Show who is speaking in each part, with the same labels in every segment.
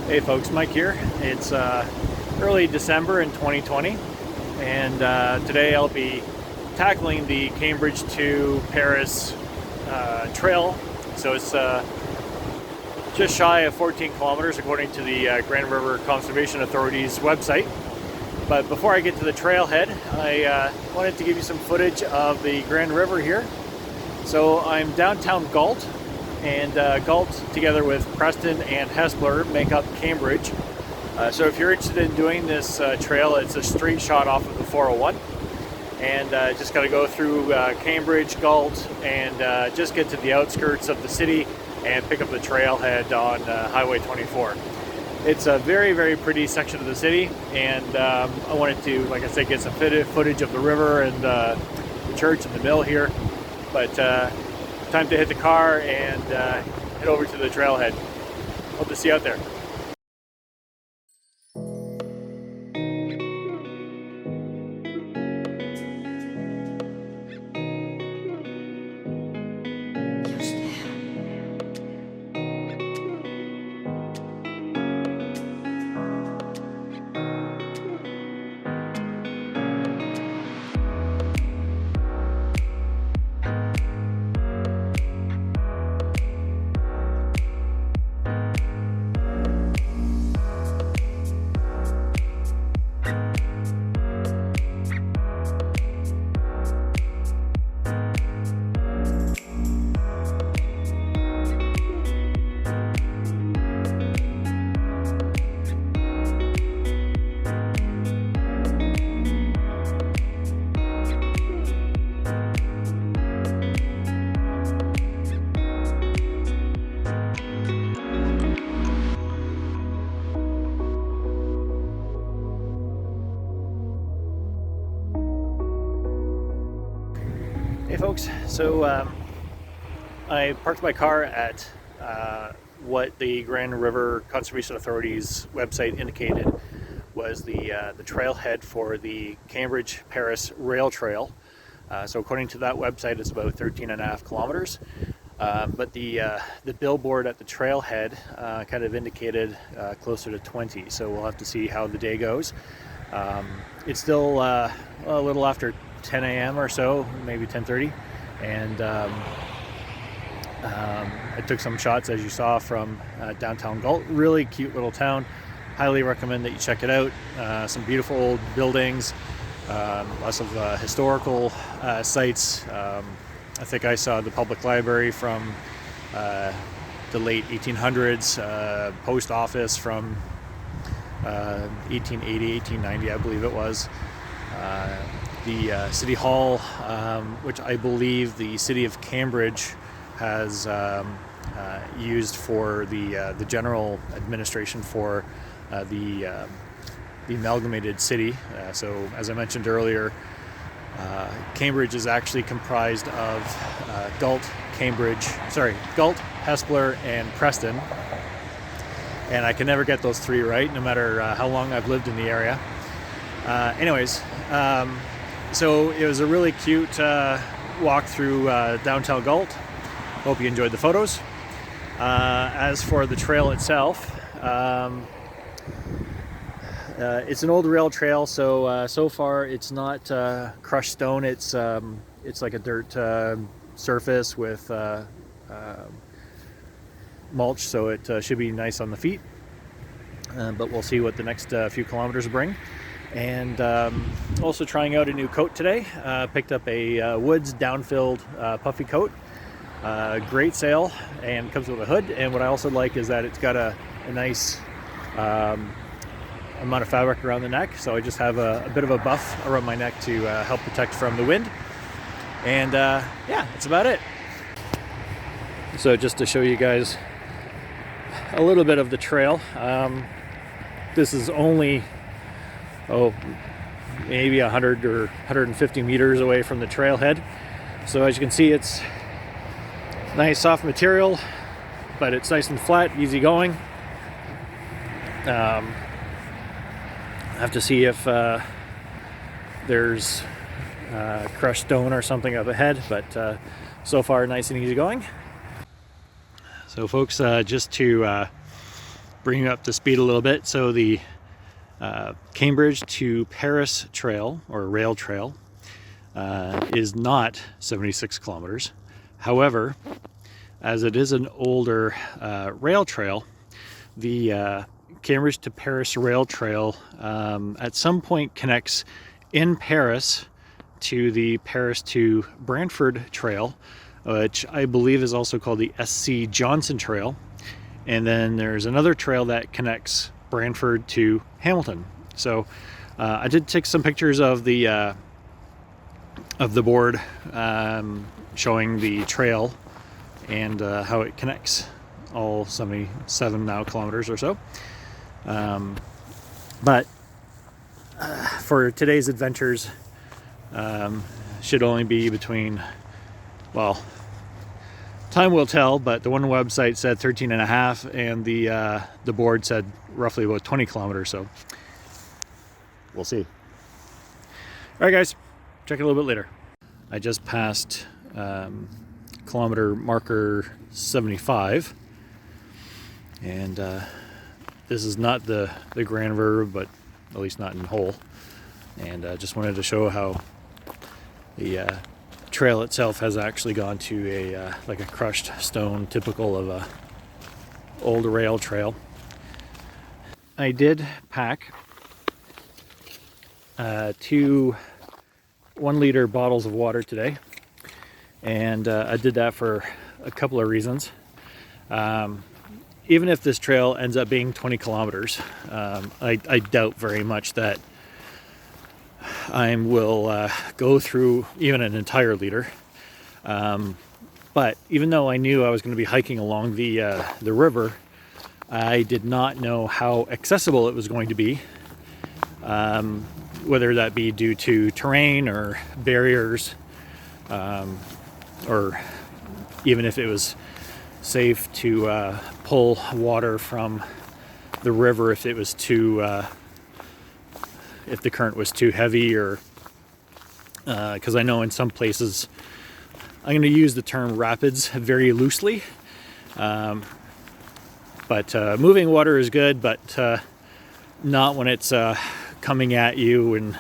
Speaker 1: Hey folks, Mike here. It's early December in 2020, and today I'll be tackling the Cambridge to Paris trail. So it's just shy of 14 kilometers according to the Grand River Conservation Authority's website. But before I get to the trailhead, I wanted to give you some footage of the Grand River here. So I'm downtown Galt, and Galt, together with Preston and Hespeler, make up Cambridge. So if you're interested in doing this trail, it's a straight shot off of the 401. And just got to go through Cambridge, Galt, and just get to the outskirts of the city and pick up the trailhead on Highway 24. It's a very, very pretty section of the city, and I wanted to, like I said, get some footage of the river and the church and the mill here. But time to hit the car and head over to the trailhead. Hope to see you out there. Hey folks, so I parked my car at what the Grand River Conservation Authority's website indicated was the trailhead for the Cambridge-Paris rail trail. So according to that website, it's about 13.5 kilometers. But the billboard at the trailhead kind of indicated closer to 20. So we'll have to see how the day goes. It's still a little after 10 a.m. or so, maybe 10:30, and I took some shots, as you saw, from downtown Galt. Really cute little town. Highly recommend that you check it out. Some beautiful old buildings, lots of historical sites. I think I saw the public library from the late 1800s, post office from 1880, 1890, I believe it was. The City Hall, which I believe the City of Cambridge has used for the general administration for the amalgamated city. So as I mentioned earlier, Cambridge is actually comprised of Galt, Hespeler, and Preston. And I can never get those three right, no matter how long I've lived in the area. So it was a really cute walk through downtown Galt. Hope you enjoyed the photos. As for the trail itself, it's an old rail trail, so far it's not crushed stone. It's like a dirt surface with mulch, so it should be nice on the feet. But we'll see what the next few kilometers bring. And also trying out a new coat today. Picked up a Woods down-filled puffy coat. Great sale, and comes with a hood. And what I also like is that it's got a nice amount of fabric around the neck. So I just have a bit of a buff around my neck to help protect from the wind. And yeah, that's about it. So just to show you guys a little bit of the trail. This is only maybe 100 or 150 meters away from the trailhead. So as you can see, it's nice soft material, but it's nice and flat, easy going. I have to see if there's crushed stone or something up ahead, but so far nice and easy going. So folks, just to bring you up to speed a little bit. So the Cambridge to Paris trail, or rail trail, is not 76 kilometers. However, as it is an older rail trail, the Cambridge to Paris rail trail at some point connects in Paris to the Paris to Brantford trail, which I believe is also called the SC Johnson Trail. And then there's another trail that connects Brantford to Hamilton. So I did take some pictures of the board showing the trail and how it connects all 77 now kilometers or so. But for today's adventures, should only be between, well, time will tell, but the one website said 13 and a half, and the board said roughly about 20 kilometers, so we'll see. All right, guys, check it a little bit later. I just passed kilometer marker 75, and this is not the Grand River, but at least not in whole, and just wanted to show how the trail itself has actually gone to a like a crushed stone, typical of a old rail trail. I did pack 2 1-liter bottles of water today, and I did that for a couple of reasons. Even if this trail ends up being 20 kilometers, I doubt very much that I will go through even an entire liter. But even though I knew I was going to be hiking along the river, I did not know how accessible it was going to be, whether that be due to terrain or barriers, or even if it was safe to pull water from the river if it was too if the current was too heavy, or because I know in some places, I'm going to use the term rapids very loosely, but moving water is good, but not when it's coming at you in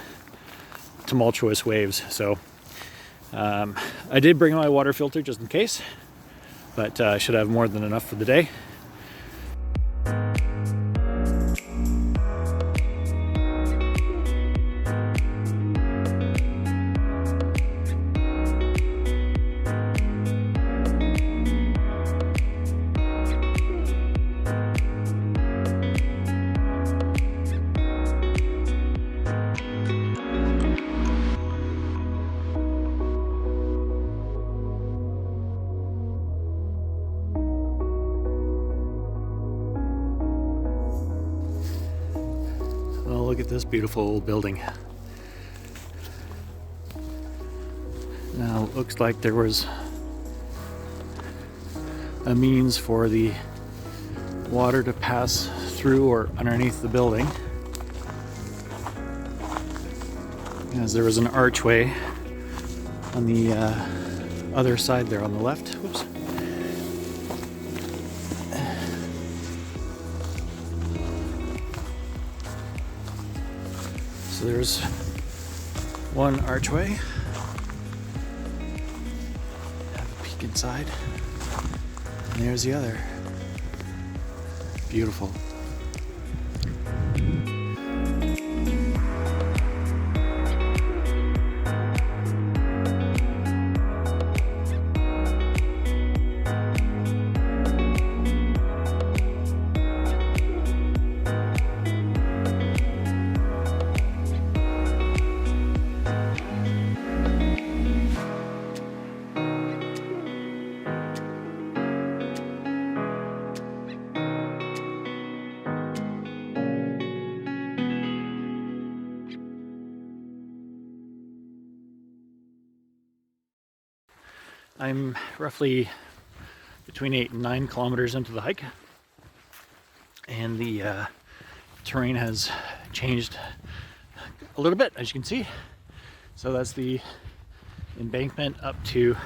Speaker 1: tumultuous waves. So I did bring my water filter just in case, but I should have more than enough for the day. Look at this beautiful old building. Now it looks like there was a means for the water to pass through or underneath the building, as there was an archway on the other side there on the left. Whoops. So there's one archway. Have a peek inside. And there's the other. Beautiful. I'm roughly between 8 and 9 kilometers into the hike, and the terrain has changed a little bit, as you can see. So that's the embankment up to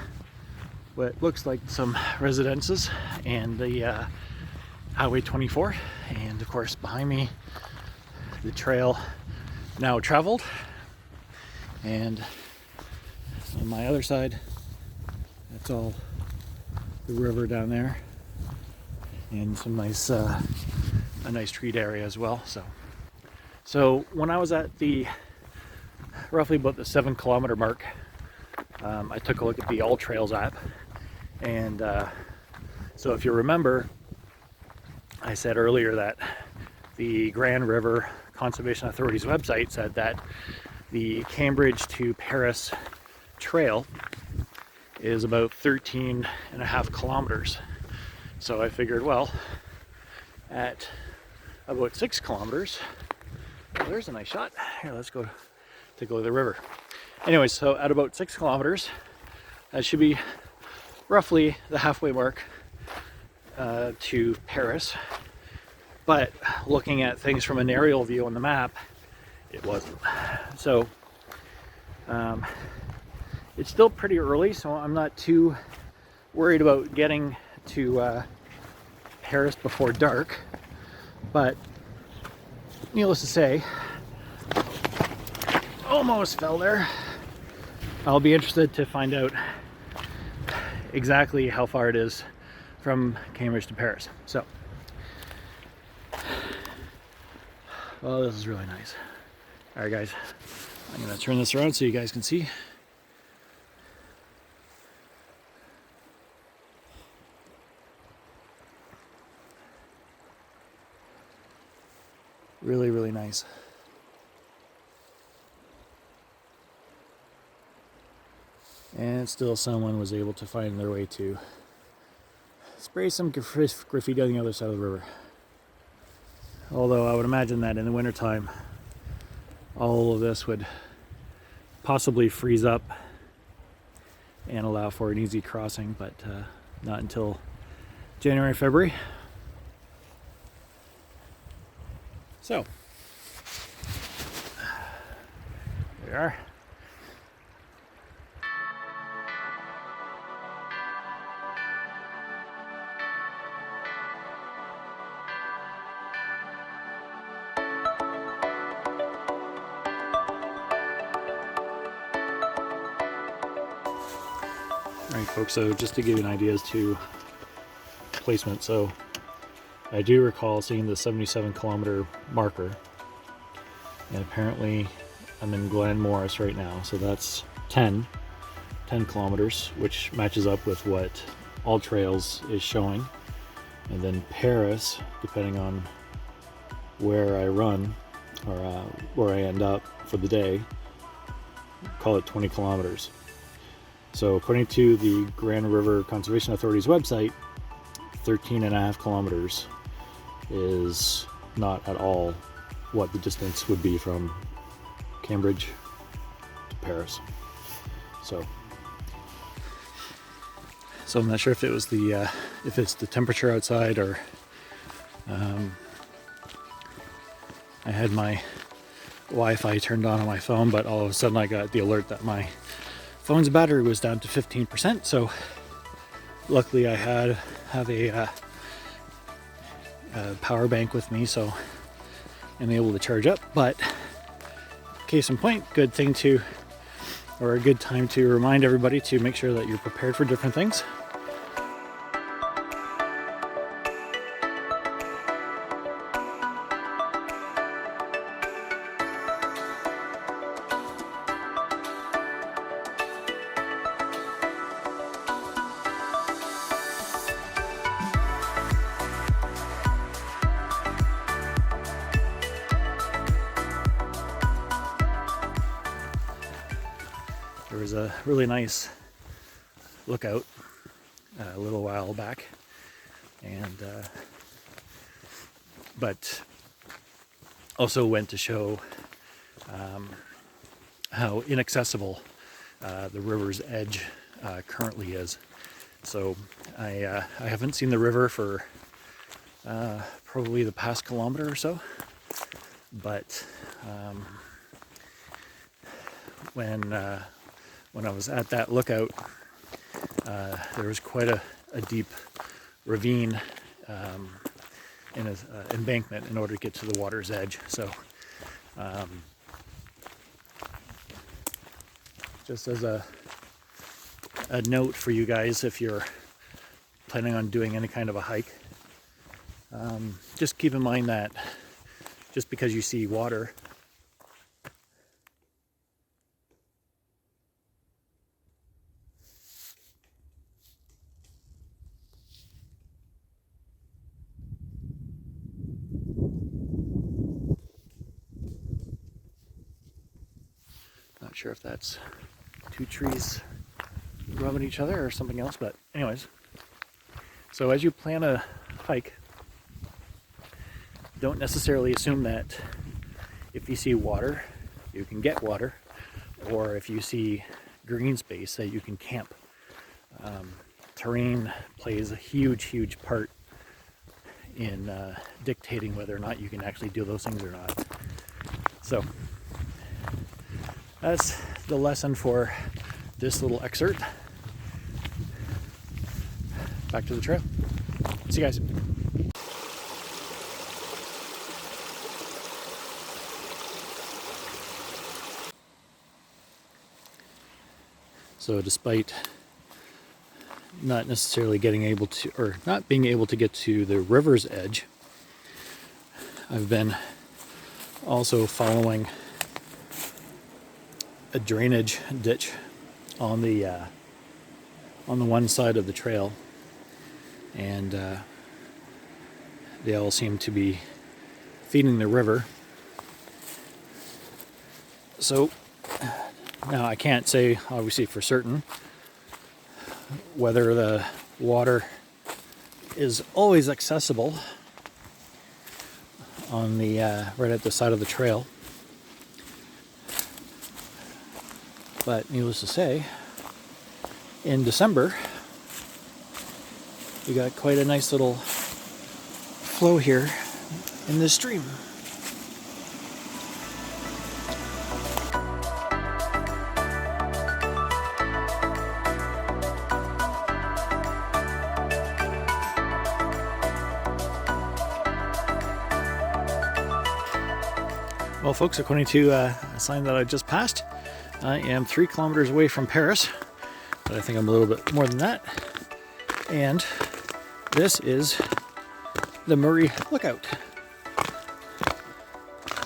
Speaker 1: what looks like some residences, and the Highway 24, and of course behind me the trail now traveled, and on my other side that's all the river down there, and some nice a nice treed area as well. So when I was at the roughly about the 7-kilometer mark, I took a look at the All Trails app, and so if you remember, I said earlier that the Grand River Conservation Authority's website said that the Cambridge to Paris trail is about 13.5 kilometers. So I figured, well, at about 6 kilometers, oh, there's a nice shot. Here, let's go take a look at the river. Anyways, so at about 6 kilometers, that should be roughly the halfway mark to Paris. But looking at things from an aerial view on the map, it wasn't. So it's still pretty early, so I'm not too worried about getting to Paris before dark. But needless to say, almost fell there. I'll be interested to find out exactly how far it is from Cambridge to Paris. So, well, this is really nice. All right, guys, I'm gonna turn this around so you guys can see. Really, really nice. And still someone was able to find their way to spray some graffiti on the other side of the river. Although I would imagine that in the wintertime, all of this would possibly freeze up and allow for an easy crossing, but not until January, February. So, there we are. Alright folks, so just to give you an idea as to placement, so I do recall seeing the 77-kilometer marker, and apparently I'm in Glen Morris right now, so that's 10 kilometers, which matches up with what All Trails is showing. And then Paris, depending on where I run or where I end up for the day, call it 20 kilometers. So according to the Grand River Conservation Authority's website, 13.5 kilometers is not at all what the distance would be from Cambridge to Paris. So I'm not sure if it was the if it's the temperature outside, or I had my Wi-Fi turned on my phone, but all of a sudden I got the alert that my phone's battery was down to 15%. So luckily I have a power bank with me, so I'm able to charge up. But case in point, good thing to, or a good time to remind everybody to make sure that you're prepared for different things. There was a really nice lookout a little while back, and but also went to show how inaccessible the river's edge currently is. So I haven't seen the river for probably the past kilometer or so, but when I was at that lookout, there was quite a deep ravine in an embankment in order to get to the water's edge. So just as a note for you guys, if you're planning on doing any kind of a hike, just keep in mind that just because you see water, not sure if that's two trees rubbing each other or something else, but anyways, so as you plan a hike, don't necessarily assume that if you see water, you can get water, or if you see green space that you can camp. Terrain plays a huge part in dictating whether or not you can actually do those things or not. So that's the lesson for this little excerpt. Back to the trail. See you guys. So despite not necessarily being able to get to the river's edge, I've been also following a drainage ditch on the one side of the trail, and they all seem to be feeding the river. So now I can't say obviously for certain whether the water is always accessible on the right at the side of the trail, but needless to say, in December we got quite a nice little flow here in this stream. Well, folks, according to a sign that I just passed, I am 3 kilometers away from Paris, but I think I'm a little bit more than that. And this is the Murray Lookout.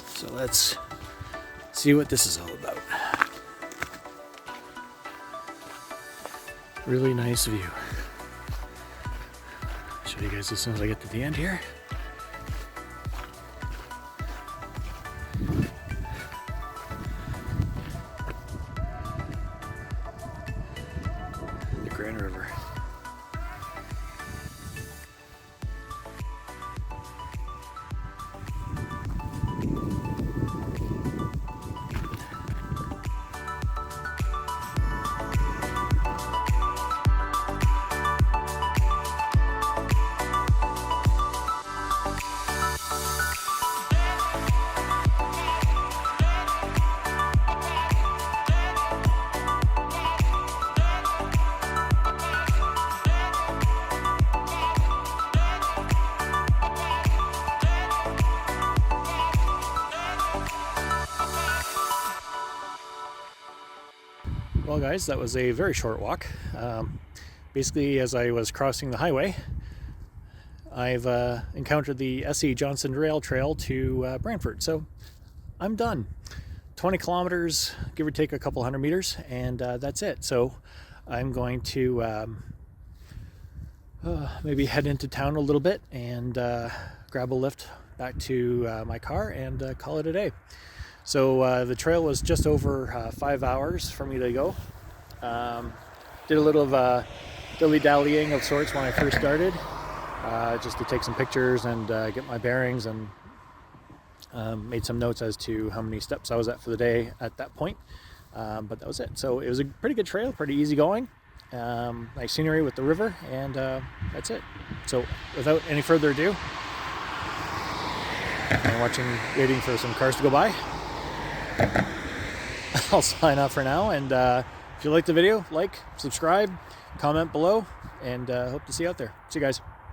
Speaker 1: So let's see what this is all about. Really nice view. I'll show you guys as soon as I get to the end here. River. Well guys, that was a very short walk. Basically, as I was crossing the highway, I've encountered the S.E. Johnson Rail Trail to Brantford. So I'm done. 20 kilometers, give or take a couple hundred meters, and that's it. So I'm going to maybe head into town a little bit and grab a lift back to my car and call it a day. So the trail was just over 5 hours for me to go. Did a little of dilly-dallying of sorts when I first started, just to take some pictures and get my bearings, and made some notes as to how many steps I was at for the day at that point. But that was it. So it was a pretty good trail, pretty easy going. Nice scenery with the river, and that's it. So without any further ado, I'm waiting for some cars to go by. I'll sign off for now, and if you like the video, like, subscribe, comment below, and hope to see you out there. See you guys.